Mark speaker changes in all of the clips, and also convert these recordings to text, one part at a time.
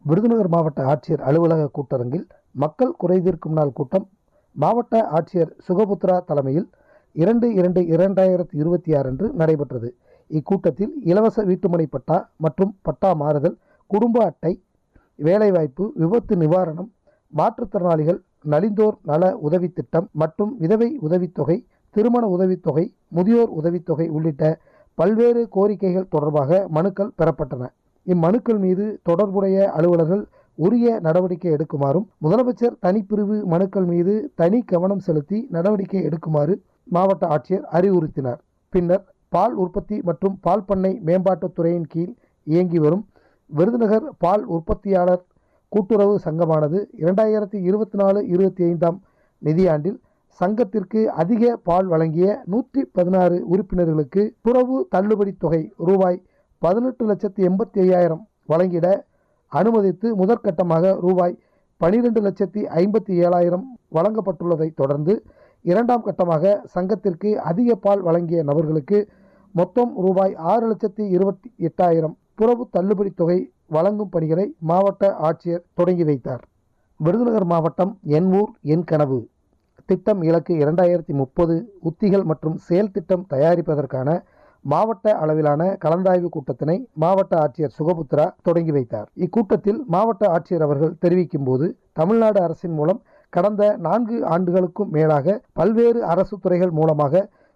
Speaker 1: விருதுநகர் மாவட்ட ஆட்சியர் அலுவலக கூட்டரங்கில் மக்கள் குறைதீர்க்கும் நாள் கூட்டம் மாவட்ட ஆட்சியர் சுகபுத்ரா தலைமையில் 2/2/2026 அன்று நடைபெற்றது. இக்கூட்டத்தில் இலவச வீட்டுமனை பட்டா மற்றும் பட்டா மாறுதல், குடும்ப அட்டை, வேலைவாய்ப்பு, விபத்து நிவாரணம், மாற்றுத்திறனாளிகள் நலிந்தோர் நல உதவித்திட்டம் மற்றும் விதவை உதவித்தொகை, திருமண உதவித்தொகை, முதியோர் உதவித்தொகை உள்ளிட்ட பல்வேறு கோரிக்கைகள் தொடர்பாக மனுக்கள் பெறப்பட்டன. இம்மனுக்கள் மீது தொடர்புடைய அலுவலர்கள் உரிய நடவடிக்கை எடுக்குமாறும், முதலமைச்சர் தனிப்பிரிவு மனுக்கள் மீது தனி கவனம் செலுத்தி நடவடிக்கை எடுக்குமாறு மாவட்ட ஆட்சியர் அறிவுறுத்தினார். பின்னர் பால் உற்பத்தி மற்றும் பால் பண்ணை மேம்பாட்டுத் துறையின் கீழ் இயங்கி வரும் விருதுநகர் பால் உற்பத்தியாளர் கூட்டுறவு சங்கமானது 2024-25 நிதியாண்டில் சங்கத்திற்கு அதிக பால் வழங்கிய 116 உறுப்பினர்களுக்கு துறவு தள்ளுபடி தொகை ரூபாய் 18,85,000 வழங்கிட அனுமதித்து முதற்கட்டமாக ரூபாய் 12,57,000 வழங்கப்பட்டுள்ளதை தொடர்ந்து இரண்டாம் கட்டமாக சங்கத்திற்கு அதிக பால் வழங்கிய நபர்களுக்கு மொத்தம் ரூபாய் 6,28,000 துறவு தள்ளுபடி தொகை வழங்கும் பணிகளை மாவட்ட ஆட்சியர் தொடங்கி வைத்தார். விருதுநகர் மாவட்டம் என் ஊர் என் கனவு திட்டம் இலக்கு 2030 உத்திகள் மற்றும் செயல் திட்டம் தயாரிப்பதற்கான மாவட்ட அளவிலான கலந்தாய்வு கூட்டத்தினை மாவட்ட ஆட்சியர் சுகபுத்ரா தொடங்கி வைத்தார். இக்கூட்டத்தில் மாவட்ட ஆட்சியர் அவர்கள் தெரிவிக்கும் போது, தமிழ்நாடு அரசின் மூலம் கடந்த 4 ஆண்டுகளுக்கும் மேலாக பல்வேறு அரசு துறைகள் மூலமாக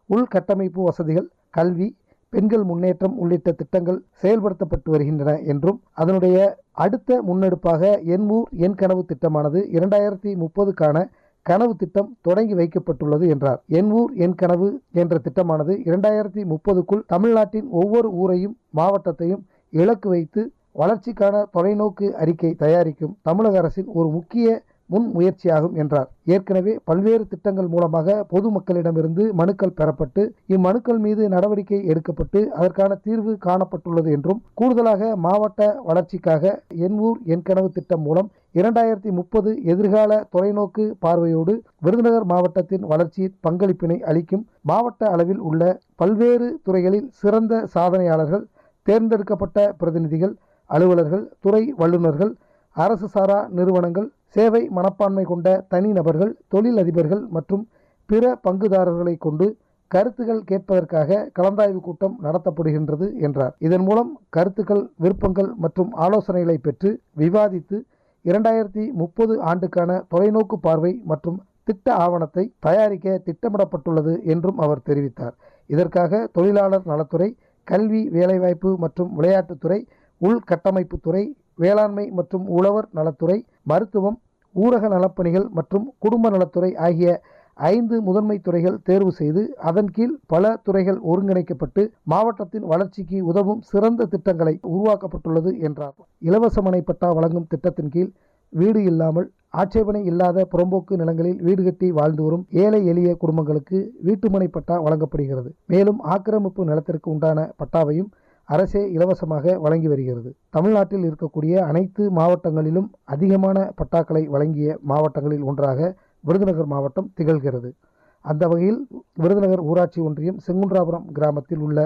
Speaker 1: உள்கட்டமைப்பு வசதிகள், கல்வி, பெண்கள் முன்னேற்றம் உள்ளிட்ட திட்டங்கள் செயல்படுத்தப்பட்டு வருகின்றன என்றும், அதனுடைய அடுத்த முன்னெடுப்பாக என் ஊர் என் கனவு திட்டமானது 2030க்கான கனவு திட்டம் தொடங்கி வைக்கப்பட்டுள்ளது என்றார். என் ஊர் என் கனவு என்ற திட்டமானது 2030க்குள் தமிழ்நாட்டின் ஒவ்வொரு ஊரையும் மாவட்டத்தையும் இலக்கு வைத்து வளர்ச்சிக்கான தொலைநோக்கு அறிக்கை தயாரிக்கும் தமிழக அரசின் ஒரு முக்கிய முன் முயற்சியாகும் என்றார். ஏற்கனவே பல்வேறு திட்டங்கள் மூலமாக பொதுமக்களிடமிருந்து மனுக்கள் பெறப்பட்டு இம்மனுக்கள் மீது நடவடிக்கை எடுக்கப்பட்டு அதற்கான தீர்வு காணப்பட்டுள்ளது என்றும், கூடுதலாக மாவட்ட வளர்ச்சிக்காக என் ஊர் என் கனவு திட்டம் மூலம் 2030 எதிர்கால தொலைநோக்கு பார்வையோடு விருதுநகர் மாவட்டத்தின் வளர்ச்சியின் பங்களிப்பினை அளிக்கும் மாவட்ட அளவில் உள்ள பல்வேறு துறைகளில் சிறந்த சாதனையாளர்கள், தேர்ந்தெடுக்கப்பட்ட பிரதிநிதிகள், அலுவலர்கள், துறை வல்லுநர்கள், அரசு சாரா நிறுவனங்கள், சேவை மனப்பான்மை கொண்ட தனிநபர்கள், தொழில் அதிபர்கள் மற்றும் பிற பங்குதாரர்களை கொண்டு கருத்துக்கள் கேட்பதற்காக கலந்தாய்வு கூட்டம் நடத்தப்படுகின்றது என்றார். இதன் மூலம் கருத்துக்கள், விருப்பங்கள் மற்றும் ஆலோசனைகளை பெற்று விவாதித்து 2030 ஆண்டுக்கான தொலைநோக்கு பார்வை மற்றும் திட்ட ஆவணத்தை தயாரிக்க திட்டமிடப்பட்டுள்ளது என்றும் அவர் தெரிவித்தார். இதற்காக தொழிலாளர் நலத்துறை, கல்வி, வேலைவாய்ப்பு மற்றும் விளையாட்டுத்துறை, உள்கட்டமைப்புத்துறை, வேளாண்மை மற்றும் உழவர் நலத்துறை, மருத்துவம், ஊரக நலப்பணிகள் மற்றும் குடும்ப நலத்துறை ஆகிய 5 முதன்மை துறைகள் தேர்வு செய்து அதன் கீழ் பல துறைகள் ஒருங்கிணைக்கப்பட்டு மாவட்டத்தின் வளர்ச்சிக்கு உதவும் சிறந்த திட்டங்களை உருவாக்கப்பட்டுள்ளது என்றார். இலவச மனை பட்டா வழங்கும் திட்டத்தின் கீழ் வீடு இல்லாமல் ஆட்சேபனை இல்லாத புறம்போக்கு நிலங்களில் வீடு கட்டி வாழ்ந்து வரும் ஏழை எளிய குடும்பங்களுக்கு வீட்டுமனை பட்டா வழங்கப்படுகிறது. மேலும் ஆக்கிரமிப்பு நிலத்திற்கு உண்டான பட்டாவையும் அரசே இலவசமாக வழங்கி வருகிறது. தமிழ்நாட்டில் இருக்கக்கூடிய அனைத்து மாவட்டங்களிலும் அதிகமான பட்டாக்களை வழங்கிய மாவட்டங்களில் ஒன்றாக விருதுநகர் மாவட்டம் திகழ்கிறது. அந்த வகையில் விருதுநகர் ஊராட்சி ஒன்றியம் செங்குன்றாபுரம் கிராமத்தில் உள்ள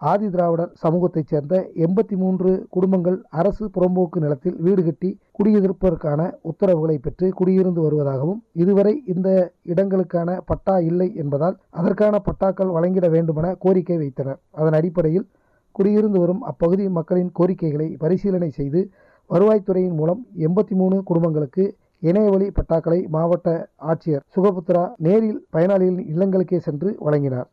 Speaker 1: ஆதி திராவிடர் சமூகத்தைச் சேர்ந்த 83 குடும்பங்கள் அரசு புறம்போக்கு நிலத்தில் வீடு கட்டி குடியிருப்பதற்கான உத்தரவுகளை பெற்று குடியிருந்து வருவதாகவும், இதுவரை இந்த இடங்களுக்கான பட்டா இல்லை என்பதால் அதற்கான பட்டாக்கள் வழங்கிட வேண்டுமென கோரிக்கை வைத்தனர். அதன் அடிப்படையில் குடியிருந்து வரும் அப்பகுதி மக்களின் கோரிக்கைகளை பரிசீலனை செய்து வருவாய்த்துறையின் மூலம் 83 குடும்பங்களுக்கு இணையவழி பட்டாக்களை மாவட்ட ஆட்சியர் சுகபுத்ரா நேரில் பயனாளிகளின் இல்லங்களுக்கே சென்று வழங்கினார்.